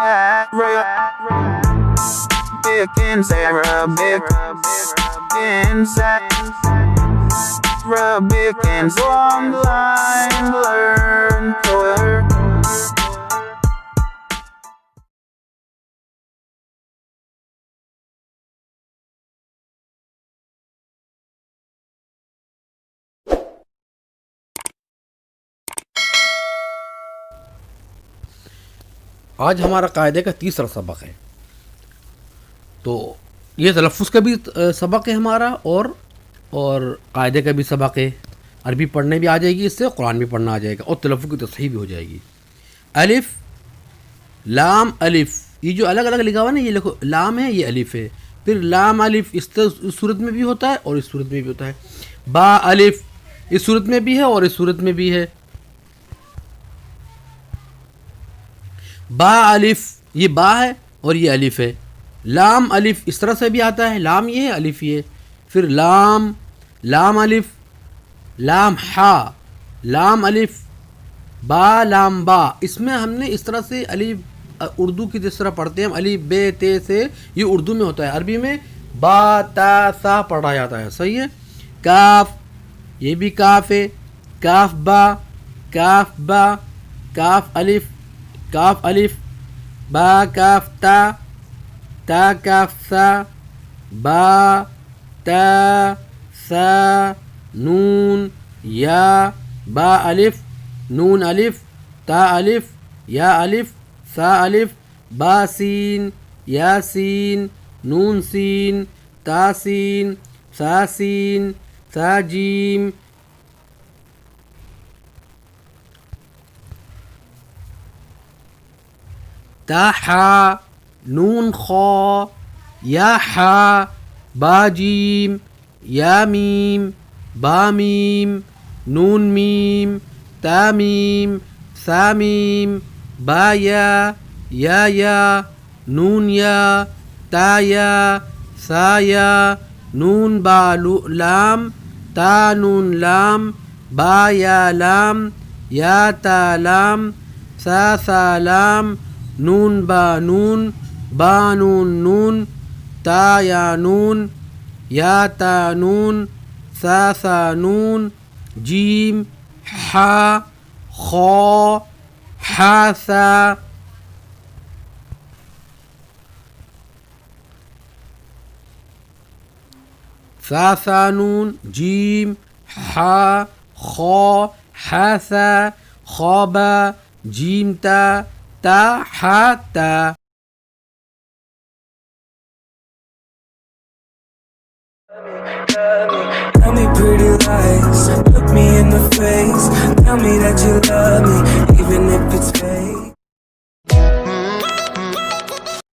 Arabic and online learn to आज हमारा कायदे का तीसरा सबक है। तो ये तलफ़ुज़ का भी सबक है हमारा और कायदे का भी सबक है। अरबी पढ़ने भी आ जाएगी, इससे कुरान भी पढ़ना आ जाएगा और तलफ़ुज़ की तसहीह भी हो जाएगी। अलिफ लाम अलिफ, ये जो अलग अलग लिखा हुआ है ना, ये लिखो लाम है, ये अलिफ है। फिर लाम अलिफ इस सूरत में भी होता है और इस सूरत में भी होता है। बा अलिफ इस सूरत में भी है और इस सूरत में भी है। बा अलिफ ये बा है और ये अलिफ है। लाम अलिफ इस तरह से भी आता है, लाम ये है अलिफ ये। फिर लाम लाम अलिफ, लाम हा, लाम अलिफ, बा लाम बा। इसमें हमने इस तरह से अलिफ उर्दू की जिस तरह पढ़ते हैं हम अलिफ बे ते से, ये उर्दू में होता है। अरबी में बा ता सा पढ़ा जाता है, सही है। काफ ये भी काफ है, काफ बा, काफ बा, काफ अलिफ, काफ अलिफ, बा काफ ता, ता काफ सा, बा ता सा, नून या, बा अलिफ, नून अलिफ, ता अलिफ, या अलिफ, सा अलिफ, बा सीन, या सीन, नून सीन, ता सीन, सा सीन, सा जीम, ता हा, नून खौ, या हा, बा जीम, या मीम, बा मीम, नून मीम, ता मीम, सा मीम, बा या, नून या, ता या, सा या, नून बा लाम, ता नून लाम, बा या लाम, या ता लाम, सा लाम, नून बा नून, बा नून नून, ता या नून, या ता नून, सा नून, जीम हा, खौ, हा सा, सा नून, जीम हा, खौ, हा सा, खौबा, जीम ता, ता हा ता। Tell me pretty lies, look me in the face. Tell me that you love me, even if it's fake.